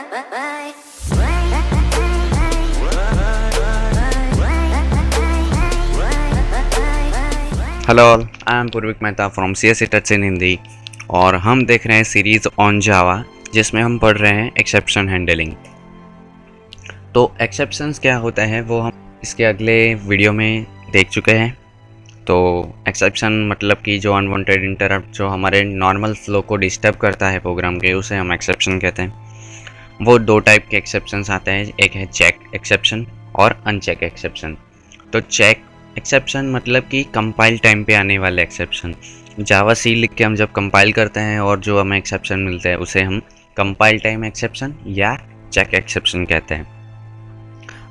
Hello all, I am Purvik Mehta from CSE touch in Hindi और हम देख रहे हैं सीरीज़ ऑन जावा जिसमें हम पढ़ रहे हैं एक्सेप्शन हैंडलिंग। तो एक्सेप्शंस क्या होता है वो हम इसके अगले वीडियो में देख चुके हैं। तो एक्सेप्शन मतलब कि जो अनवांटेड इंटरप्ट जो हमारे नॉर्मल फ्लो को डिस्टर्ब करता है प्रोग्राम के, उसे हम एक्सेप्शन कहते हैं। वो दो टाइप के एक्सेप्शंस आते हैं, एक है चेक एक्सेप्शन और अनचेक एक्सेप्शन। तो चेक एक्सेप्शन मतलब कि कंपाइल टाइम पे आने वाले एक्सेप्शन। जावा सी लिख के हम जब कंपाइल करते हैं और जो हमें एक्सेप्शन मिलते हैं उसे हम कंपाइल टाइम एक्सेप्शन या चेक एक्सेप्शन कहते हैं।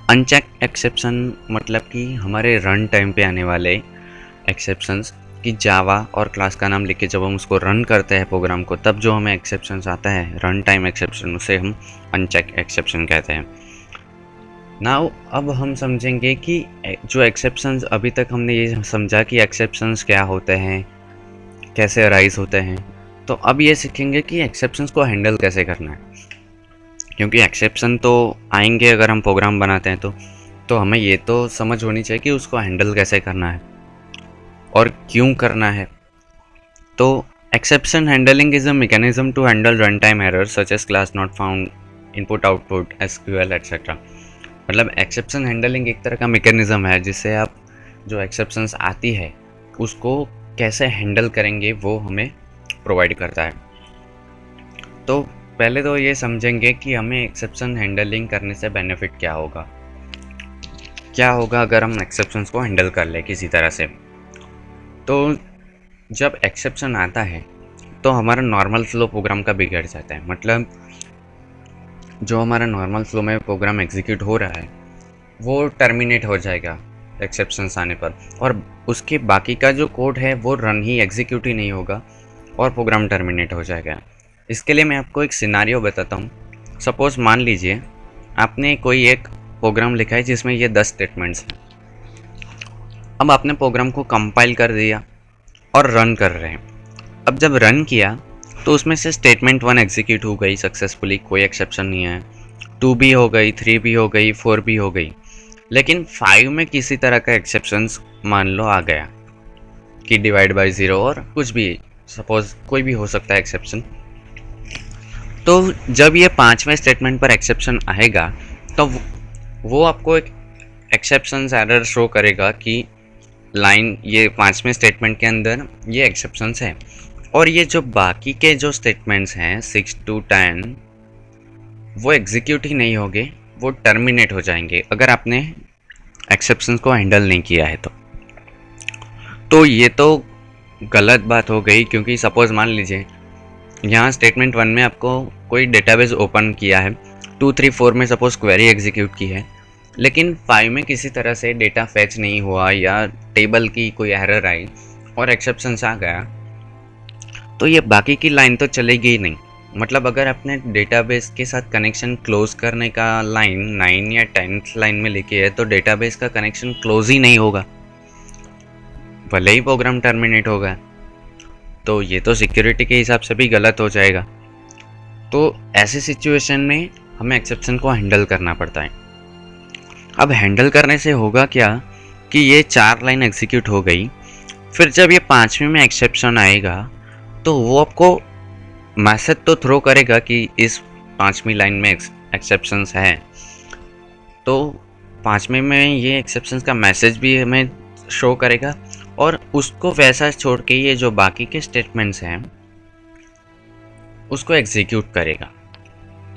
अनचेक एक्सेप्शन मतलब कि हमारे रन टाइम पे आने वाले एक्सेप्शंस कि जावा और क्लास का नाम लिख के जब हम उसको रन करते हैं प्रोग्राम को, तब जो हमें एक्सेप्शंस आता है रन टाइम एक्सेप्शन, उसे हम अनचेक एक्सेप्शन कहते हैं। नाउ अब हम समझेंगे कि जो एक्सेप्शंस अभी तक हमने ये समझा कि एक्सेप्शंस क्या होते हैं, कैसे अराइज होते हैं। तो अब ये सीखेंगे कि एक्सेप्शंस को हैंडल कैसे करना है, क्योंकि एक्सेप्शन तो आएंगे अगर हम प्रोग्राम बनाते हैं तो हमें ये तो समझ होनी चाहिए कि उसको हैंडल कैसे करना है और क्यों करना है। तो exception handling is a mechanism to handle run time errors such as class not found, input output, SQL etcetera. मतलब एक्सेप्शन हैंडलिंग एक तरह का मैकेनिज्म है जिससे आप जो एक्सेप्शंस आती है उसको कैसे हैंडल करेंगे वो हमें प्रोवाइड करता है। तो पहले तो ये समझेंगे कि हमें एक्सेप्शन हैंडलिंग करने से बेनिफिट क्या होगा अगर हम एक्सेप्शंस को हैंडल कर ले किसी तरह से। तो जब एक्सेप्शन आता है तो हमारा नॉर्मल फ्लो प्रोग्राम का बिगड़ जाता है। मतलब जो हमारा नॉर्मल फ्लो में प्रोग्राम एग्जीक्यूट हो रहा है वो टर्मिनेट हो जाएगा एक्सेप्शंस आने पर, और उसके बाकी का जो कोड है वो रन ही, एग्जीक्यूट ही नहीं होगा और प्रोग्राम टर्मिनेट हो जाएगा। इसके लिए मैं आपको एक सिनारियो बताता हूँ। सपोज़ मान लीजिए आपने कोई एक प्रोग्राम लिखा है जिसमें ये 10 स्टेटमेंट्स हैं। अब आपने प्रोग्राम को कंपाइल कर दिया और रन कर रहे हैं। अब जब रन किया तो उसमें से स्टेटमेंट 1 एग्जीक्यूट हो गई सक्सेसफुली, कोई एक्सेप्शन नहीं है। 2 भी हो गई, 3 भी हो गई, 4 भी हो गई। लेकिन 5 में किसी तरह का एक्सेप्शंस मान लो आ गया कि डिवाइड बाय 0 और कुछ भी, सपोज कोई भी हो सकता है एक्सेप्शन। तो जब ये 5वें स्टेटमेंट पर एक्सेप्शन आएगा तो वो आपको एक एक्सेप्शंस एरर शो करेगा कि लाइन ये 5वें स्टेटमेंट के अंदर ये एक्सेप्शंस है, और ये जो बाकी के जो स्टेटमेंट्स हैं 6 to 10 वो एग्जीक्यूट ही नहीं होंगे, वो टर्मिनेट हो जाएंगे अगर आपने एक्सेप्शंस को हैंडल नहीं किया है। तो ये तो गलत बात हो गई, क्योंकि सपोज मान लीजिए यहाँ स्टेटमेंट 1 में आपको कोई डेटाबेस ओपन किया है, 2, 3, 4 में सपोज क्वेरी एग्जीक्यूट की है, लेकिन 5 में किसी तरह से डेटा फैच नहीं हुआ या टेबल की कोई एरर आई और एक्सेप्शंस आ गया, तो ये बाकी की लाइन तो चलेगी ही नहीं। मतलब अगर आपने डेटाबेस के साथ कनेक्शन क्लोज करने का लाइन 9 या 10th लाइन में लिखी है तो डेटाबेस का कनेक्शन क्लोज ही नहीं होगा, भले ही प्रोग्राम टर्मिनेट होगा। तो ये तो सिक्योरिटी के हिसाब से भी गलत हो जाएगा। तो ऐसी सिचुएशन में हमें एक्सेप्शन को हैंडल करना पड़ता है। अब हैंडल करने से होगा क्या कि ये 4 लाइन एग्जीक्यूट हो गई, फिर जब ये 5वें में एक्सेप्शन आएगा तो वो आपको मैसेज तो थ्रो करेगा कि इस 5वीं लाइन में एक्सेप्शंस है। तो 5वें में ये एक्सेप्शंस का मैसेज भी हमें शो करेगा और उसको वैसा छोड़ के ये जो बाकी के स्टेटमेंट्स हैं उसको एग्जीक्यूट करेगा।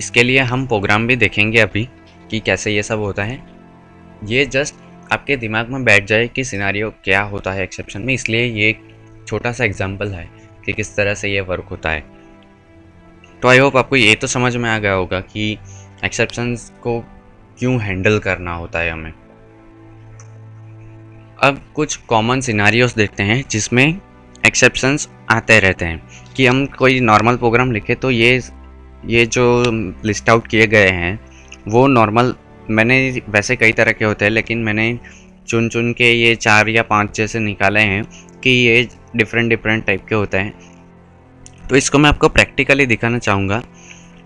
इसके लिए हम प्रोग्राम भी देखेंगे अभी कि कैसे ये सब होता है। ये जस्ट आपके दिमाग में बैठ जाए कि सिनारियो क्या होता है एक्सेप्शन में, इसलिए ये एक छोटा सा एग्जांपल है कि किस तरह से ये वर्क होता है। तो आई होप आपको ये तो समझ में आ गया होगा कि एक्सेप्शंस को क्यों हैंडल करना होता है हमें। अब कुछ कॉमन सिनारियोस देखते हैं जिसमें एक्सेप्शंस आते रहते हैं। कि हम कोई नॉर्मल प्रोग्राम लिखे तो ये जो लिस्ट आउट किए गए हैं वो नॉर्मल, मैंने वैसे कई तरह के होते हैं लेकिन मैंने चुन के ये 4 या 5 जैसे निकाले हैं कि ये डिफरेंट टाइप के होते हैं। तो इसको मैं आपको प्रैक्टिकली दिखाना चाहूँगा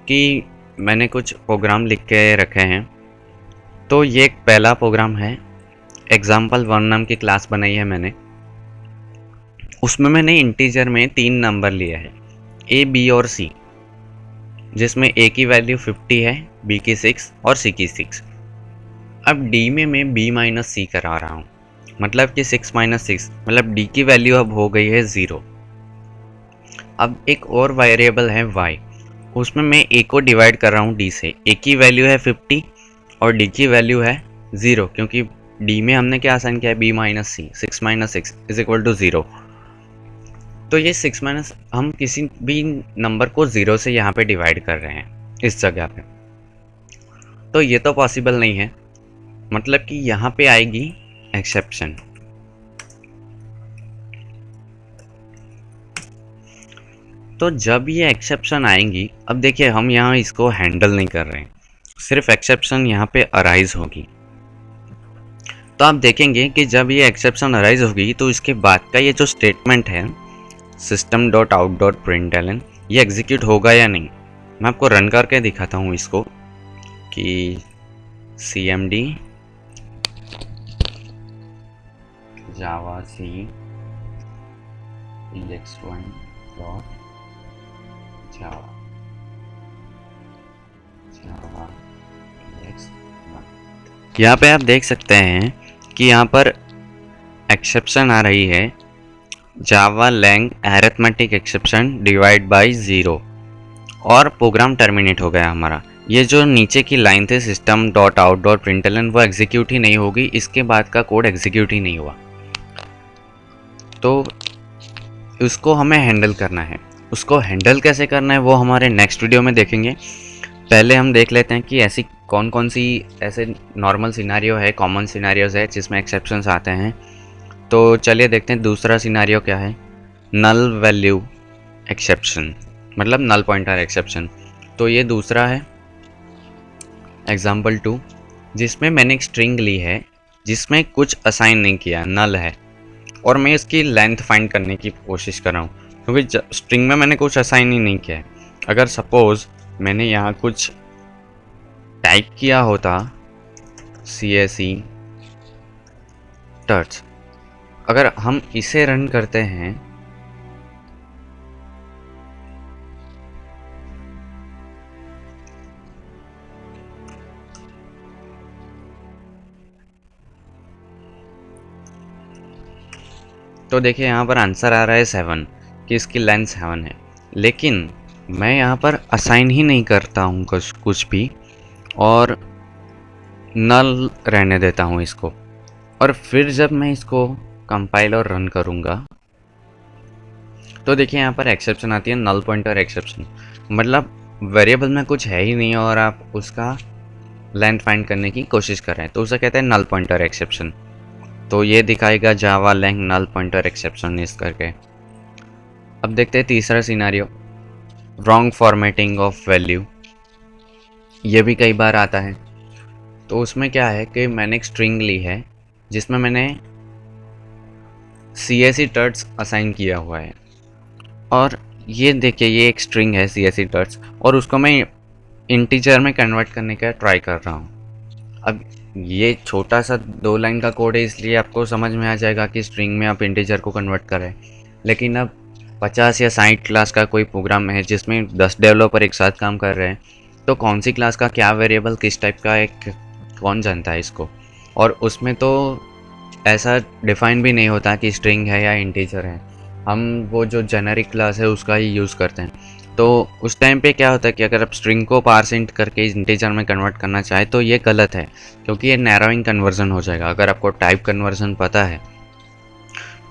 कि मैंने कुछ प्रोग्राम लिख के रखे हैं। तो ये एक पहला प्रोग्राम है, example1 नाम की क्लास बनाई है मैंने। उसमें मैंने इंटीजर में 3 नंबर लिया है, ए, बी और सी, जिसमें ए की वैल्यू 50 है, बी की 6 और सी की 6। अब डी में मैं बी माइनस सी करा रहा हूँ, मतलब कि 6 माइनस 6, मतलब डी की वैल्यू अब हो गई है 0। अब एक और वेरिएबल है y, उसमें मैं ए को डिवाइड कर रहा हूँ डी से। ए की वैल्यू है 50 और डी की वैल्यू है 0, क्योंकि डी में हमने क्या असाइन किया है, B minus C. 6 minus 6 is equal to 0। तो ये 6 माइनस, हम किसी भी नंबर को 0 से यहाँ पे डिवाइड कर रहे हैं इस जगह पे, तो ये तो पॉसिबल नहीं है। मतलब कि यहाँ पे आएगी एक्सेप्शन। तो जब ये एक्सेप्शन आएंगी, अब देखिए हम यहाँ इसको हैंडल नहीं कर रहे हैं, सिर्फ एक्सेप्शन यहाँ पे अराइज होगी। तो आप देखेंगे कि जब ये एक्सेप्शन अराइज होगी तो इसके बाद का ये जो स्टेटमेंट है system.out.println, ये एग्जीक्यूट होगा या नहीं। मैं आपको रन करके दिखाता हूँ इसको कि cmd java c ex1 java ex1। यहाँ पे आप देख सकते हैं कि यहाँ पर एक्सेप्शन आ रही है, Java lang arithmetic exception divide by 0, और प्रोग्राम टर्मिनेट हो गया हमारा। ये जो नीचे की लाइन थे system.out.println, वो एग्जीक्यूट ही नहीं होगी, इसके बाद का कोड एग्जीक्यूट ही नहीं हुआ। तो उसको हमें हैंडल करना है। उसको हैंडल कैसे करना है वो हमारे नेक्स्ट वीडियो में देखेंगे। पहले हम देख लेते हैं कि ऐसी कौन कौन सी ऐसे नॉर्मल सिनारियो है, कॉमन सिनारियोज है जिसमें एक्सेप्शंस आते हैं। तो चलिए देखते हैं दूसरा सिनारियो क्या है, नल वैल्यू एक्सेप्शन, मतलब नल पॉइंटर एक्सेप्शन। तो ये दूसरा है example2, जिसमें मैंने एक स्ट्रिंग ली है जिसमें कुछ असाइन नहीं किया, नल है, और मैं इसकी लेंथ फाइंड करने की कोशिश कर रहा हूँ, क्योंकि स्ट्रिंग में मैंने कुछ असाइन ही नहीं किया है। अगर सपोज मैंने यहाँ कुछ टाइप किया होता CSE टर्च, अगर हम इसे रन करते हैं तो देखिए यहाँ पर आंसर आ रहा है 7, कि इसकी लेंथ 7 है। लेकिन मैं यहाँ पर असाइन ही नहीं करता हूँ कुछ भी, और नल रहने देता हूँ इसको। और फिर जब मैं इसको कंपाइल और रन करूँगा तो देखिए यहाँ पर एक्सेप्शन आती है, नल पॉइंटर एक्सेप्शन, मतलब वेरिएबल में कुछ है ही नहीं और आप उसका लेंथ फाइंड करने की कोशिश कर रहे हैं, तो उसे कहते हैं नल पॉइंटर एक्सेप्शन। तो ये दिखाएगा जावा लैंग नल पॉइंटर एक्सेप्शन इस करके। अब देखते हैं तीसरा scenario, wrong formatting of value. ये भी कई बार आता है। तो उसमें क्या है कि मैंने एक स्ट्रिंग ली है जिसमें मैंने CSE टर्ट्स असाइन किया हुआ है, और ये देखिए ये एक स्ट्रिंग है CSE टर्ट्स, और उसको मैं इंटीजर में कन्वर्ट करने का ट्राई कर रहा हूँ। अब ये छोटा सा 2 लाइन का कोड है, इसलिए आपको समझ में आ जाएगा कि स्ट्रिंग में आप इंटीजर को कन्वर्ट करें। लेकिन अब 50 या 60 क्लास का कोई प्रोग्राम है जिसमें 10 डेवलपर एक साथ काम कर रहे हैं, तो कौन सी क्लास का क्या वेरिएबल किस टाइप का एक, कौन जानता है इसको। और उसमें तो ऐसा डिफाइन भी नहीं होता कि स्ट्रिंग है या इंटीजर है, हम वो जो जेनेरिक क्लास है उसका ही यूज़ करते हैं। तो उस टाइम पे क्या होता है कि अगर आप स्ट्रिंग को पार्सेंट करके इंटीजर में कन्वर्ट करना चाहे तो ये गलत है, क्योंकि ये नैरोइंग कन्वर्जन हो जाएगा। अगर आपको टाइप कन्वर्जन पता है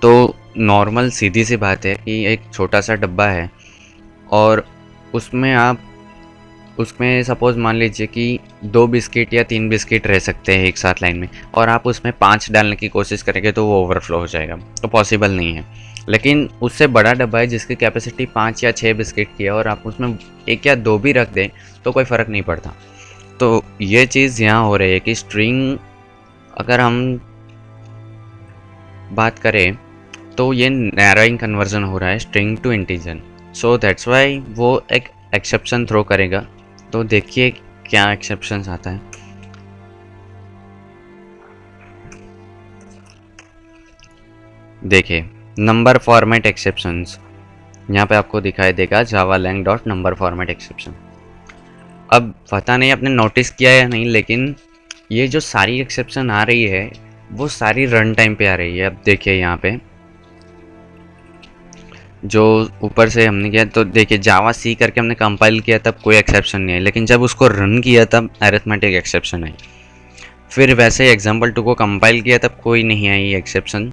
तो नॉर्मल सीधी सी बात है कि एक छोटा सा डब्बा है और उसमें आप उसमें सपोज़ मान लीजिए कि 2 बिस्किट या 3 बिस्किट रह सकते हैं एक साथ लाइन में, और आप उसमें 5 डालने की कोशिश करेंगे तो वो ओवरफ्लो हो जाएगा, तो पॉसिबल नहीं है। लेकिन उससे बड़ा डब्बा है जिसकी कैपेसिटी 5 या 6 बिस्किट की है और आप उसमें 1 या 2 भी रख दें तो कोई फ़र्क नहीं पड़ता। तो ये चीज़ यहाँ हो रही है कि स्ट्रिंग अगर हम बात करें तो ये नैरोइंग कन्वर्जन हो रहा है string to integer, so that's why वो एक एक्सेप्शन थ्रो करेगा तो देखिए क्या एक्सेप्शंस आता है। देखिए नंबर फॉर्मेट एक्सेप्शंस, यहाँ पे आपको दिखाई देगा Java lang dot number format exception. अब पता नहीं आपने नोटिस किया या नहीं, लेकिन ये जो सारी एक्सेप्शन आ रही है वो सारी रन टाइम पे आ रही है। अब देखिए यहाँ पे जो ऊपर से हमने किया, तो देखिए जावा सी करके हमने कंपाइल किया तब कोई एक्सेप्शन नहीं है, लेकिन जब उसको रन किया तब अरिथमेटिक एक्सेप्शन आई। फिर वैसे एग्जाम्पल 2 को कंपाइल किया तब कोई नहीं आई एक्सेप्शन,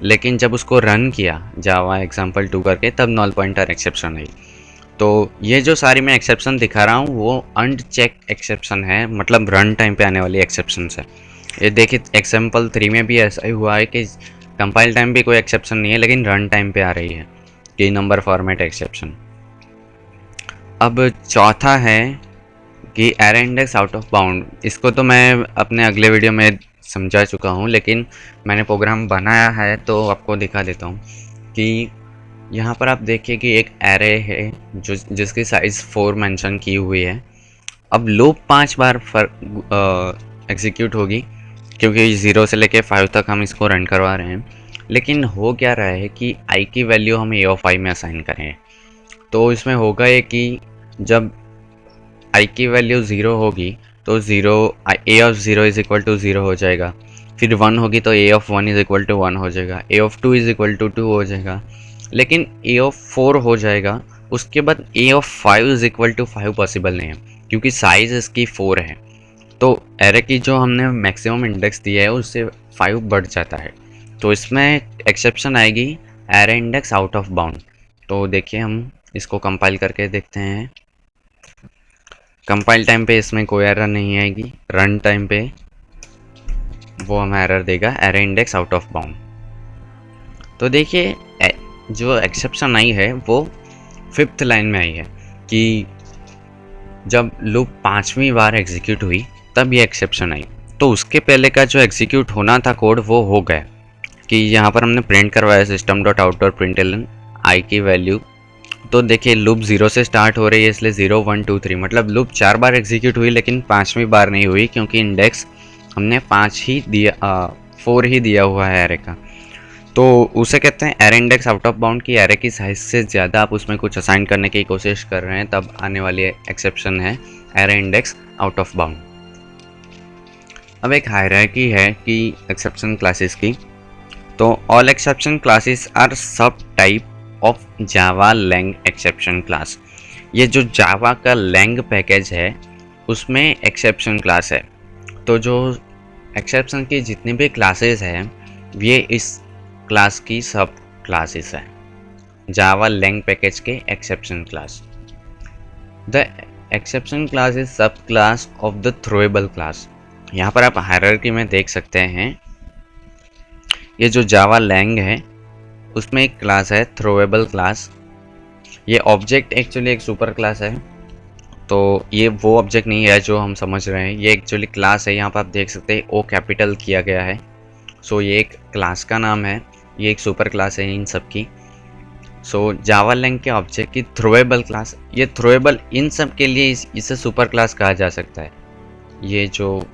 लेकिन जब उसको रन किया जावा एग्जाम्पल 2 करके तब नॉल पॉइंटर एक्सेप्शन आई। तो ये जो सारी मैं एक्सेप्शन दिखा रहा हूँ वो अनचेक एक्सेप्शन है, मतलब रन टाइम पे आने वाली एक्सेप्शन है। ये देखिए एग्जाम्पल 3 में भी ऐसा ही हुआ है कि कंपाइल टाइम पे कोई एक्सेप्शन नहीं है, लेकिन रन टाइम पे आ रही है की नंबर फॉर्मेट एक्सेप्शन। अब चौथा है कि array index out of bound. इसको तो मैं अपने अगले वीडियो में समझा चुका हूँ, लेकिन मैंने प्रोग्राम बनाया है तो आपको दिखा देता हूँ कि यहाँ पर आप देखिए कि एक एरे है जो जिसकी साइज़ 4 मेंशन की हुई है। अब लूप 5 बार एग्जीक्यूट होगी, क्योंकि 0 से लेके 5 तक हम इसको रन करवा रहे हैं। लेकिन हो क्या रहा है कि आई की वैल्यू हम ए ऑफ आई में असाइन करें, तो इसमें होगा ये कि जब आई की वैल्यू 0 होगी तो ए ऑफ 0 इज इक्वल टू 0 हो जाएगा। फिर 1 होगी तो ए ऑफ 1 इज इक्वल टू 1 हो जाएगा, ए ऑफ 2 इज इक्वल टू 2 हो जाएगा। लेकिन ए ऑफ 4 हो जाएगा, उसके बाद a of 5 is equal to 5 possible नहीं है, क्योंकि साइज इसकी 4 है। तो एरे की जो हमने मैक्सिमम इंडेक्स दिया है उससे 5 बढ़ जाता है, तो इसमें एक्सेप्शन आएगी array index out of bound. तो देखिए हम इसको कंपाइल करके देखते हैं। कंपाइल टाइम पे इसमें कोई एरर नहीं आएगी, रन टाइम पे वो हमें एरर देगा array index out of bound. तो देखिए जो एक्सेप्शन आई है वो 5th लाइन में आई है कि जब लूप 5वीं बार एग्जीक्यूट हुई तब ये एक्सेप्शन आई। तो उसके पहले का जो एग्जीक्यूट होना था कोड वो हो गया, कि यहाँ पर हमने प्रिंट करवाया system dot out dot println i की वैल्यू। तो देखिए लूप 0 से स्टार्ट हो रही है, इसलिए 0 1 2 3, मतलब लूप 4 बार एग्जीक्यूट हुई लेकिन 5वीं बार नहीं हुई, क्योंकि इंडेक्स हमने 5 ही दिया 4 ही दिया हुआ है एरे का। तो उसे कहते हैं array index out of bound, की एरे की साइज से ज़्यादा आप उसमें कुछ असाइन करने की कोशिश कर रहे हैं तब आने वाली एक्सेप्शन है array index out of bound. अब एक हायरार्की है कि एक्सेप्शन क्लासेस की, तो all exception classes are sub type of Java lang exception class. ये जो जावा का लैंग पैकेज है उसमें एक्सेप्शन क्लास है। तो जो एक्सेप्शन की जितनी भी क्लासेस हैं ये इस क्लास की सब क्लासेस है, जावा लैंग पैकेज के exception class. The exception class is sub class of the throwable class. यहाँ पर आप हायरार्की में देख सकते हैं, ये जो जावा लैंग है उसमें एक क्लास है थ्रोएबल क्लास। ये ऑब्जेक्ट एक्चुअली एक सुपर क्लास है, तो ये वो ऑब्जेक्ट नहीं है जो हम समझ रहे हैं, ये एक्चुअली क्लास है। यहाँ पर आप देख सकते हैं ओ कैपिटल किया गया है, सो ये एक क्लास का नाम है, ये एक सुपर क्लास है इन सब की। सो जावा लैंग के ऑब्जेक्ट की थ्रोएबल क्लास, ये थ्रोएबल इन सब के लिए इसे सुपर क्लास कहा जा सकता है। ये जो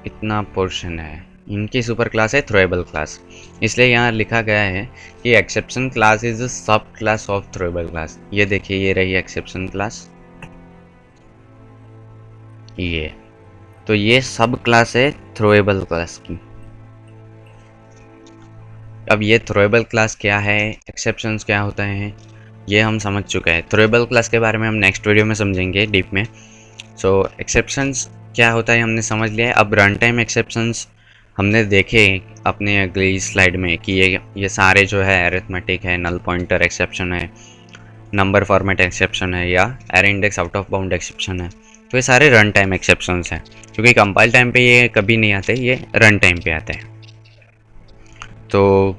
इतना पोर्शन है इनकी सुपर क्लास है थ्रोएबल क्लास, इसलिए यहाँ लिखा गया है कि एक्सेप्शन क्लास इज अ सब क्लास ऑफ थ्रोएबल क्लास। ये देखिए ये रही एक्सेप्शन क्लास, ये तो ये सब क्लास है थ्रोएबल क्लास की। अब ये थ्रोएबल क्लास क्या है, एक्सेप्शंस क्या होता है, ये हम समझ चुके हैं। थ्रोएबल क्लास के बारे में हम नेक्स्ट वीडियो में समझेंगे डीप में। सो एक्सेप्शंस क्या होता है हमने समझ लिया है। अब रन टाइम एक्सेप्शंस हमने देखे अपने अगली स्लाइड में कि ये सारे जो है अरिथमेटिक है, नल पॉइंटर एक्सेप्शन है, नंबर फॉर्मेट एक्सेप्शन है या array index out of bound exception है। तो ये सारे रन टाइम एक्सेप्शंस हैं, क्योंकि कंपाइल टाइम पे ये कभी नहीं आते, ये रन टाइम पे आते हैं। तो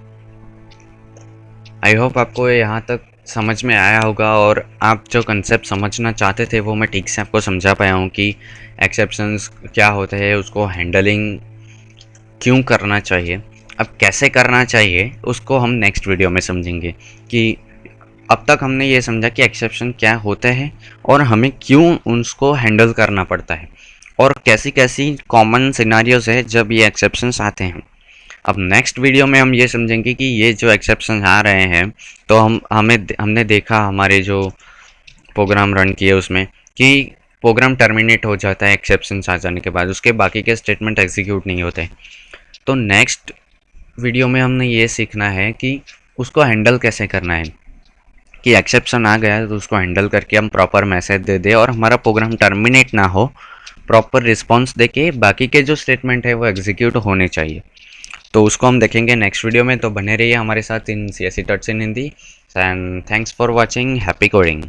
आई होप आपको यहाँ तक समझ में आया होगा, और आप जो कंसेप्ट समझना चाहते थे वो मैं ठीक से आपको समझा पाया हूँ कि एक्सेप्शंस क्या होते हैं, उसको हैंडलिंग क्यों करना चाहिए। अब कैसे करना चाहिए उसको हम नेक्स्ट वीडियो में समझेंगे कि अब तक हमने ये समझा कि एक्सेप्शन क्या होते हैं और हमें क्यों उसको हैंडल करना पड़ता है और कैसी कैसी कॉमन सिनारियोज है जब ये एक्सेप्शंस आते हैं। अब नेक्स्ट वीडियो में हम ये समझेंगे कि ये जो एक्सेप्शन आ रहे हैं तो हमने देखा हमारे जो प्रोग्राम रन किए उसमें कि प्रोग्राम टर्मिनेट हो जाता है एक्सेप्शन आ जाने के बाद, उसके बाकी के स्टेटमेंट एग्जीक्यूट नहीं होते। तो नेक्स्ट वीडियो में हमने ये सीखना है कि उसको हैंडल कैसे करना है, कि एक्सेप्शन आ गया तो उसको हैंडल करके हम प्रॉपर मैसेज दे दें और हमारा प्रोग्राम टर्मिनेट ना हो, प्रॉपर रिस्पॉन्स दे के बाकी के जो स्टेटमेंट है वो एग्जीक्यूट होने चाहिए। तो उसको हम देखेंगे नेक्स्ट वीडियो में। तो बने रहिए हमारे साथ इन CSE touch in Hindi. And thanks for watching. Happy coding.